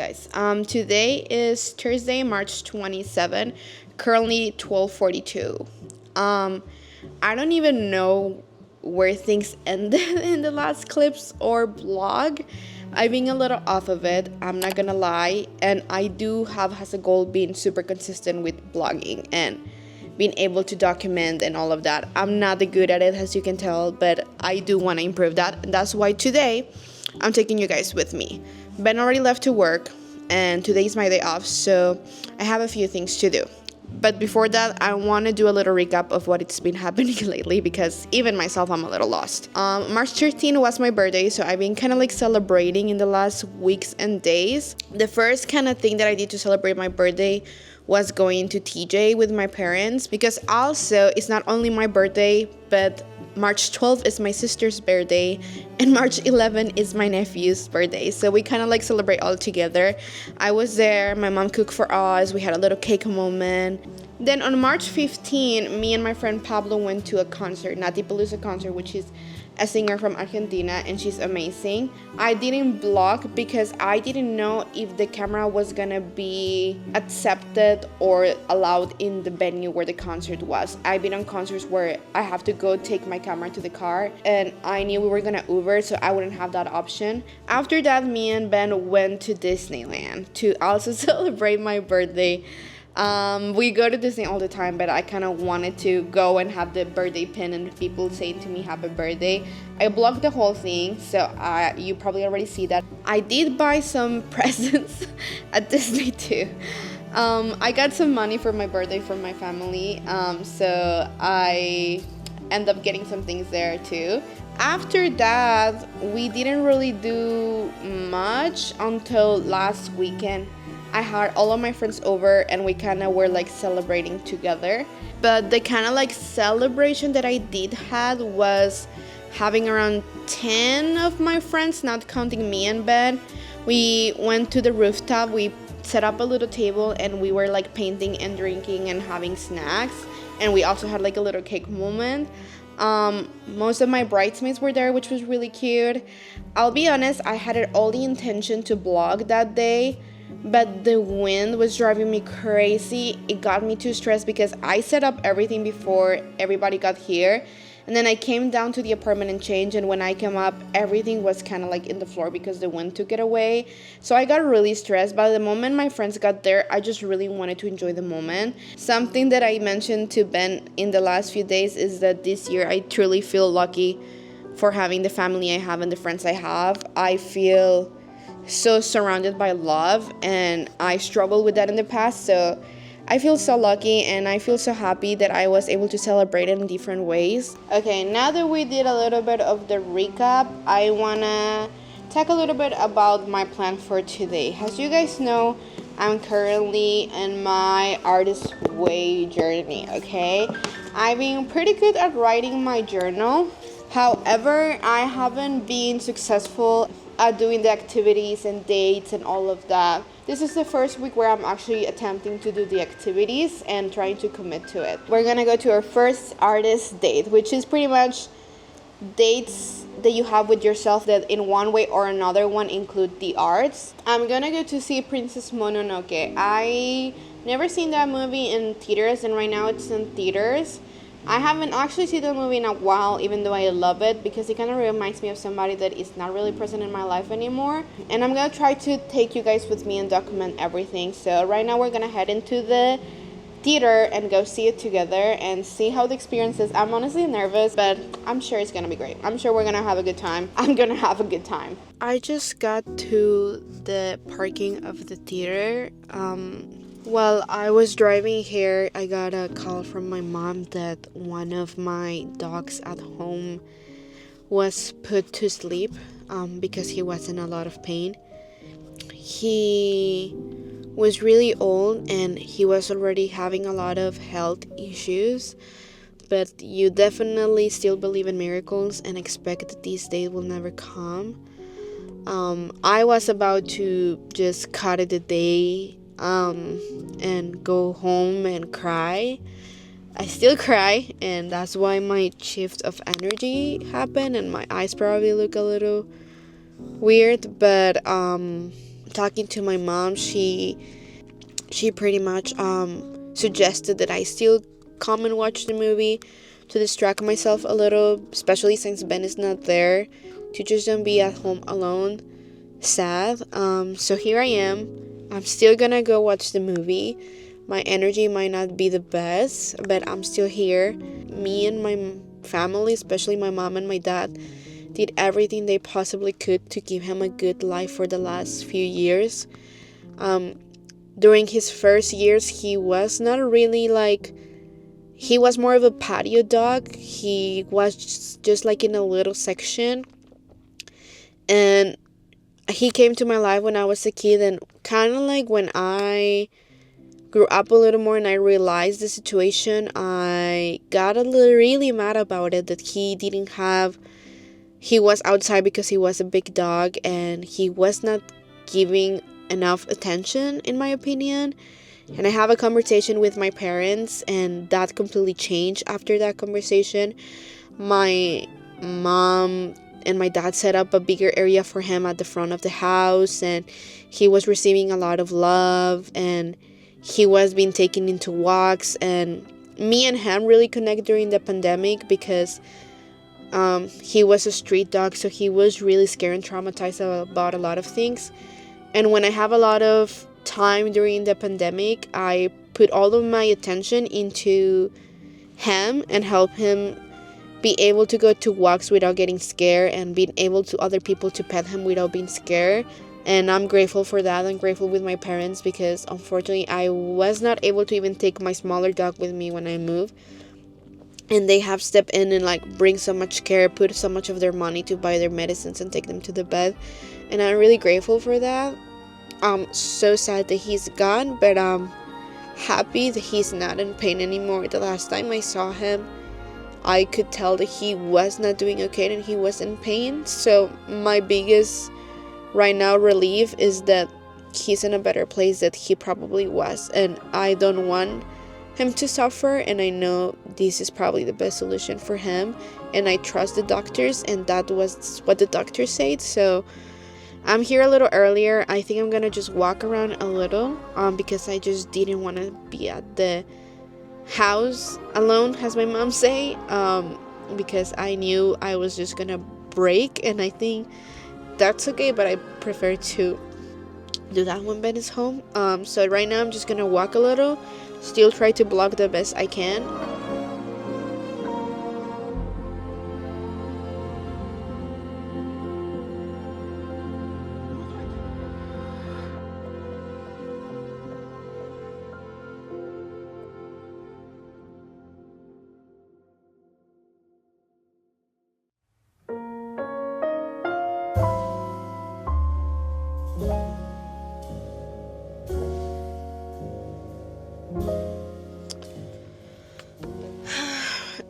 guys. Today is Thursday, March 27, currently 12:42. I don't even know where things ended in the last clips or blog. I've been a little off of it, I'm not gonna lie, and I do have as a goal being super consistent with blogging and being able to document and all of that. I'm not that good at it, as you can tell, but I do want to improve that. And that's why today I'm taking you guys with me. Ben already left to work, and today is my day off, so I have a few things to do. But before that, I want to do a little recap of what it's been happening lately, because even myself, I'm a little lost. March 13 was my birthday, so I've been kind of like celebrating in the last weeks and days. The first kind of thing that I did to celebrate my birthday was going to TJ with my parents, because also it's not only my birthday, but March 12th is my sister's birthday and March 11th is my nephew's birthday. So we kind of like celebrate all together. I was there, my mom cooked for us, we had a little cake moment. Then on March 15, me and my friend Pablo went to a concert, Nati Pelusa concert, which is a singer from Argentina, and she's amazing. I didn't vlog because I didn't know if the camera was gonna be accepted or allowed in the venue where the concert was. I've been on concerts where I have to go take my camera to the car, and I knew we were gonna Uber, so I wouldn't have that option. After that, me and Ben went to Disneyland to also celebrate my birthday. We go to Disney all the time, but I kind of wanted to go and have the birthday pin and people saying to me happy birthday. I blocked the whole thing, so you probably already see that. I did buy some presents at Disney too. I got some money for my birthday from my family, so I end up getting some things there too. After that, we didn't really do much until last weekend. I had all of my friends over and we kind of were like celebrating together. But the kind of like celebration that I did had was having around 10 of my friends, not counting me and Ben. We went to the rooftop, we set up a little table and we were like painting and drinking and having snacks. And we also had like a little cake moment. Most of my bridesmaids were there, which was really cute. I'll be honest, I had all the intention to vlog that day, but the wind was driving me crazy. It got me too stressed because I set up everything before everybody got here, and then I came down to the apartment and changed, and when I came up, everything was kind of like in the floor because the wind took it away. So I got really stressed. By the moment my friends got there, I just really wanted to enjoy the moment. Something that I mentioned to Ben in the last few days is that this year I truly feel lucky for having the family I have and the friends I have. I feel so surrounded by love, and I struggled with that in the past, so I feel so lucky and I feel so happy that I was able to celebrate it in different ways. Okay, now that we did a little bit of the recap, I wanna talk a little bit about my plan for today. As you guys know, I'm currently in my artist way journey, okay? I've been pretty good at writing my journal. However, I haven't been successful at doing the activities and dates and all of that. This is the first week where I'm actually attempting to do the activities and trying to commit to it. We're gonna go to our first artist date, which is pretty much dates that you have with yourself that in one way or another one include the arts. I'm gonna go to see Princess Mononoke. I never seen that movie in theaters, and right now it's in theaters. I haven't actually seen the movie in a while, even though I love it, because it kind of reminds me of somebody that is not really present in my life anymore. And I'm going to try to take you guys with me and document everything. So right now we're going to head into the theater and go see it together and see how the experience is. I'm honestly nervous, but I'm sure it's going to be great. I'm sure we're going to have a good time. I'm going to have a good time. I just got to the parking of the theater. While I was driving here, I got a call from my mom that one of my dogs at home was put to sleep because he was in a lot of pain. He was really old and he was already having a lot of health issues, but you definitely still believe in miracles and expect that this day will never come. I was about to just cut it a day and go home and cry. I still cry, and that's why my shift of energy happened and my eyes probably look a little weird, but talking to my mom, she pretty much suggested that I still come and watch the movie to distract myself a little, especially since Ben is not there, to just don't be at home alone, sad. So here I am. I'm still gonna go watch the movie. My energy might not be the best, but I'm still here. Me and my family, especially my mom and my dad, did everything they possibly could to give him a good life for the last few years. Um, During his first years, he was not really like, he was more of a patio dog. He was just like in a little section. And he came to my life when I was a kid, and kind of like when I grew up a little more and I realized the situation, I got a little really mad about it that he was outside because he was a big dog and he was not giving enough attention, in my opinion. And I have a conversation with my parents, and that completely changed after that conversation. My mom and my dad set up a bigger area for him at the front of the house, and he was receiving a lot of love, and he was being taken into walks. And me and him really connect during the pandemic because he was a street dog, so he was really scared and traumatized about a lot of things. And when I have a lot of time during the pandemic, I put all of my attention into him and help him be able to go to walks without getting scared, and being able to other people to pet him without being scared. And I'm grateful for that. I'm grateful with my parents because unfortunately I was not able to even take my smaller dog with me when I moved. And they have stepped in and like bring so much care, put so much of their money to buy their medicines and take them to the bed. And I'm really grateful for that. I'm so sad that he's gone, but I'm happy that he's not in pain anymore. The last time I saw him, I could tell that he was not doing okay and he was in pain. So my biggest right now relief is that he's in a better place that he probably was, and I don't want him to suffer, and I know this is probably the best solution for him, and I trust the doctors, and that was what the doctor said. So I'm here a little earlier. I think I'm gonna just walk around a little because I just didn't want to be at the house alone, as my mom say, because I knew I was just gonna break, and I think that's okay, but I prefer to do that when Ben is home. So right now I'm just gonna walk a little, still try to block the best I can.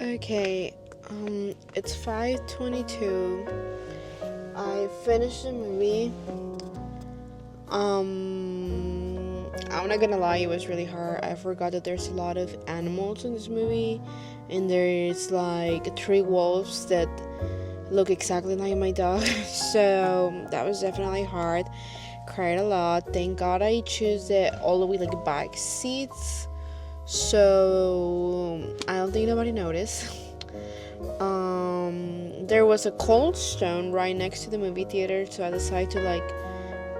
Okay, it's 5:22. I finished the movie. I'm not gonna lie, it was really hard. I forgot that there's a lot of animals in this movie, and there's like 3 wolves that look exactly like my dog. So that was definitely hard. Cried a lot. Thank God I chose the all the way like back seats, so I don't think nobody noticed. There was a Cold Stone right next to the movie theater, so I decided to like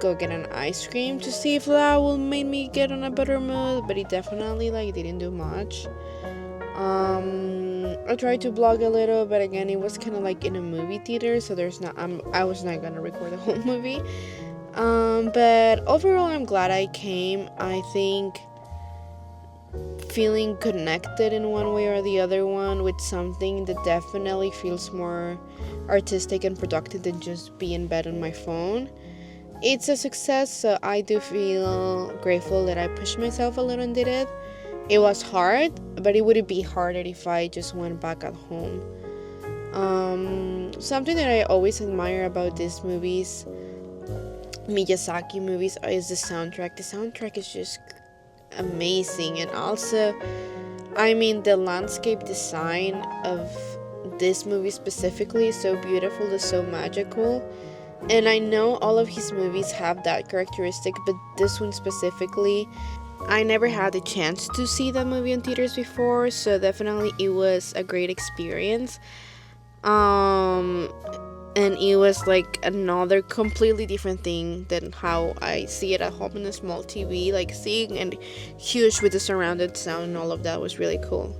go get an ice cream to see if that will make me get on a better mood, but it definitely like didn't do much. I tried to vlog a little, but again it was kind of like in a movie theater, so I was not gonna record the whole movie. But overall I'm glad I came. I think feeling connected in one way or the other one with something that definitely feels more artistic and productive than just be in bed on my phone, it's a success. So I do feel grateful that I pushed myself a little and did it. It was hard, but it wouldn't be harder if I just went back at home. Something that I always admire about these movies, Miyazaki movies, is the soundtrack. The soundtrack is just amazing, and also I mean the landscape design of this movie specifically is so beautiful, it's so magical. And I know all of his movies have that characteristic, but this one specifically, I never had the chance to see that movie in theaters before, so definitely it was a great experience. Um, and it was like another completely different thing than how I see it at home in a small TV. Like seeing and huge with the surrounded sound and all of that was really cool.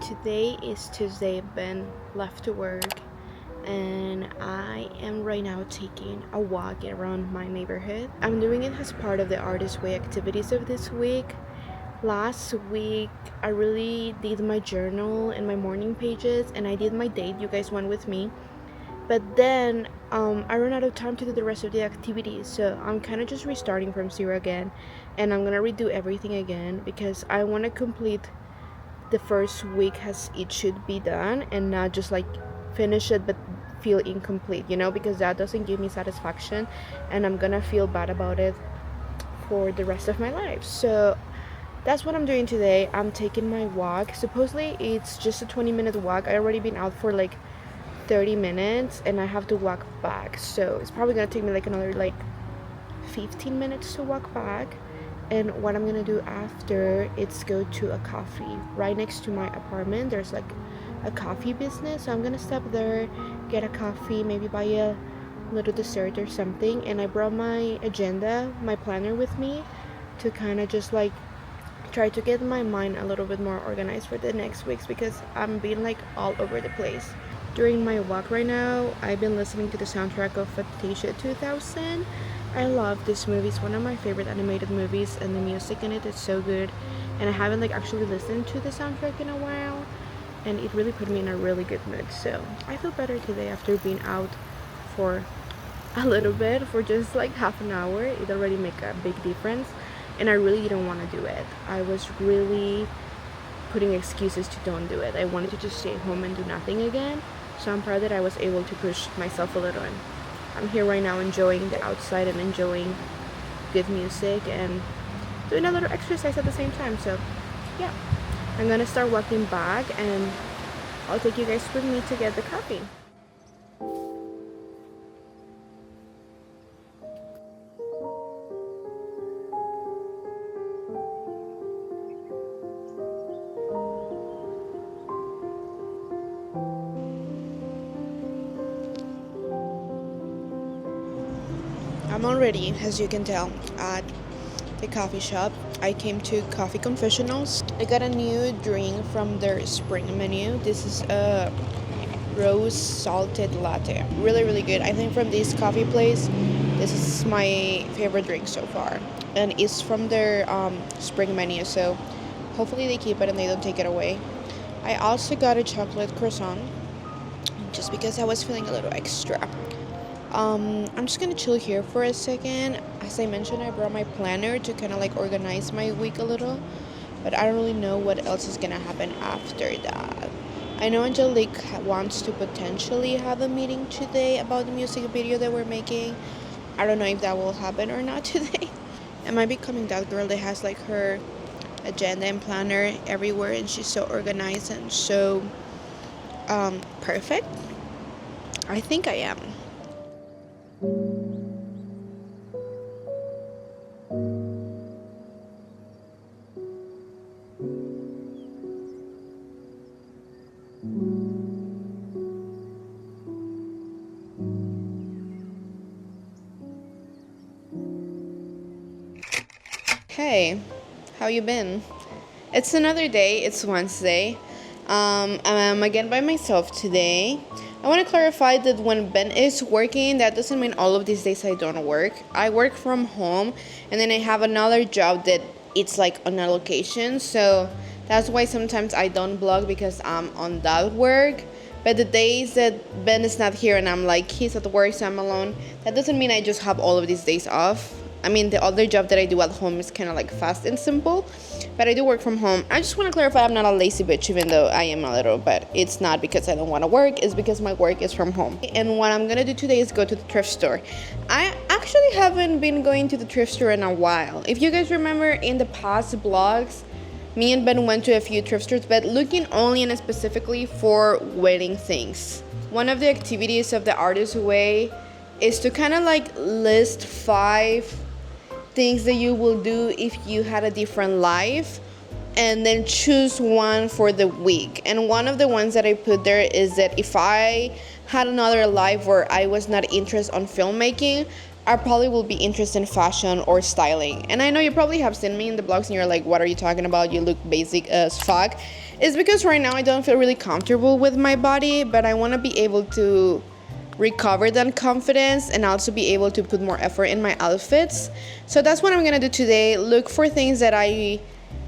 Today is Tuesday. Ben left to work, and I am right now taking a walk around my neighborhood. I'm doing it as part of the Artist Way activities of this week. Last week, I really did my journal and my morning pages, and I did my date. You guys went with me. But then I ran out of time to do the rest of the activities, so I'm kind of just restarting from zero again, and I'm gonna redo everything again because I want to complete the first week as it should be done and not just like finish it but feel incomplete, because that doesn't give me satisfaction and I'm gonna feel bad about it for the rest of my life. So that's what I'm doing today. I'm taking my walk. Supposedly it's just a 20-minute walk. I already been out for like 30 minutes and I have to walk back, so it's probably gonna take me like another like 15 minutes to walk back. And what I'm gonna do after is go to a coffee right next to my apartment. There's like a coffee business, so I'm gonna stop there, get a coffee, maybe buy a little dessert or something. And I brought my agenda, my planner with me to kind of just like try to get my mind a little bit more organized for the next weeks because I'm being like all over the place. During my walk right now, I've been listening to the soundtrack of Fantasia 2000. I love this movie. It's one of my favorite animated movies, and the music in it is so good. And I haven't like actually listened to the soundtrack in a while, and it really put me in a really good mood. So I feel better today after being out for a little bit, for just like half an hour. It already make a big difference, and I really didn't want to do it. I was really putting excuses to don't do it. I wanted to just stay home and do nothing again. So I'm proud that I was able to push myself a little, and I'm here right now enjoying the outside and enjoying good music and doing a little exercise at the same time. So yeah, I'm gonna start walking back and I'll take you guys with me to get the coffee. I'm already, as you can tell, at the coffee shop. I came to Coffee Confessionals. I got a new drink from their spring menu. This is a rose salted latte. Really, really good. I think from this coffee place, this is my favorite drink so far. And it's from their spring menu, so hopefully they keep it and they don't take it away. I also got a chocolate croissant just because I was feeling a little extra. I'm just gonna chill here for a second. As I mentioned, I brought my planner to kind of like organize my week a little, but I don't really know what else is gonna happen after that. I know Angelique wants to potentially have a meeting today about the music video that we're making. I don't know if that will happen or not today. Am I becoming that girl that has like her agenda and planner everywhere and she's so organized and so perfect? I think I am. Hey, how you been? It's another day. It's Wednesday. I'm again by myself today. I want to clarify that when Ben is working, that doesn't mean all of these days I don't work. I work from home, and then I have another job that it's like on a location. So that's why sometimes I don't vlog because I'm on that work. But the days that Ben is not here and I'm like he's at work, so I'm alone, that doesn't mean I just have all of these days off. I mean, the other job that I do at home is kind of like fast and simple, but I do work from home. I just want to clarify I'm not a lazy bitch, even though I am a little, but it's not because I don't want to work, it's because my work is from home. And what I'm gonna do today is go to the thrift store. I actually haven't been going to the thrift store in a while. If you guys remember in the past vlogs, me and Ben went to a few thrift stores, but looking only and specifically for wedding things. One of the activities of the Artist Way is to kind of like list 5 things that you will do if you had a different life, and then choose one for the week. And one of the ones that I put there is that if I had another life where I was not interested on filmmaking, I probably will be interested in fashion or styling. And I know you probably have seen me in the blogs and you're like, what are you talking about? You look basic as fuck. It's because right now I don't feel really comfortable with my body, but I want to be able to recover that confidence and also be able to put more effort in my outfits. So that's what I'm gonna do today. Look for things that I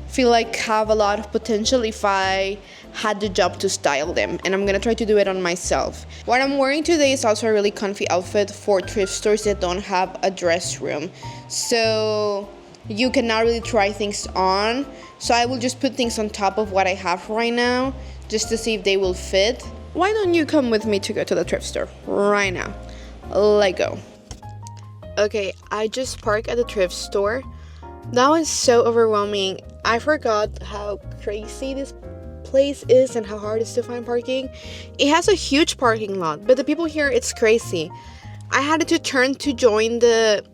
feel like have a lot of potential if I had the job to style them, and I'm gonna try to do it on myself. What I'm wearing today is also a really comfy outfit for thrift stores that don't have a dress room, so you cannot really try things on. So I will just put things on top of what I have right now just to see if they will fit. Why don't you come with me to go to the thrift store right now? Let's go. Okay, I just parked at the thrift store. That was so overwhelming. I forgot how crazy this place is and how hard it is to find parking. It has a huge parking lot, but the people here, it's crazy. I had to turn to join the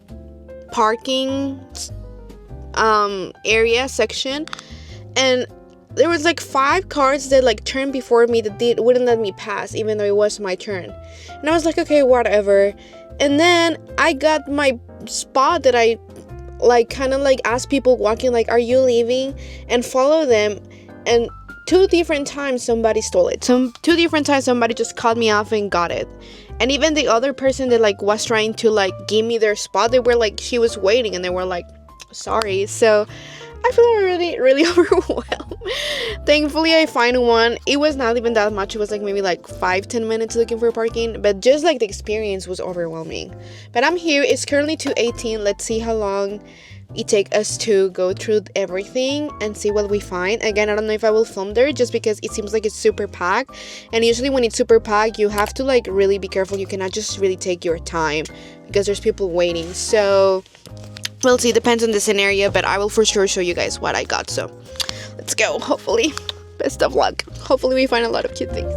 parking area section, and there was like 5 cars that like turned before me that wouldn't let me pass even though it was my turn. And I was like, okay, whatever. And then I got my spot that I like kind of like asked people walking like, are you leaving? And follow them. And 2 different times somebody stole it. 2 different times somebody just cut me off and got it. And even the other person that like was trying to like give me their spot, they were like, she was waiting and they were like, sorry. So I feel really, really overwhelmed. Thankfully, I find one. It was not even that much. It was like maybe like 5-10 minutes looking for parking. But just like the experience was overwhelming. But I'm here. It's currently 2:18. Let's see how long it takes us to go through everything and see what we find. Again, I don't know if I will film there just because it seems like it's super packed. And usually when it's super packed, you have to like really be careful. You cannot just really take your time because there's people waiting. So we'll see, depends on the scenario, but I will for sure show you guys what I got. So let's go, hopefully. Best of luck. Hopefully we find a lot of cute things.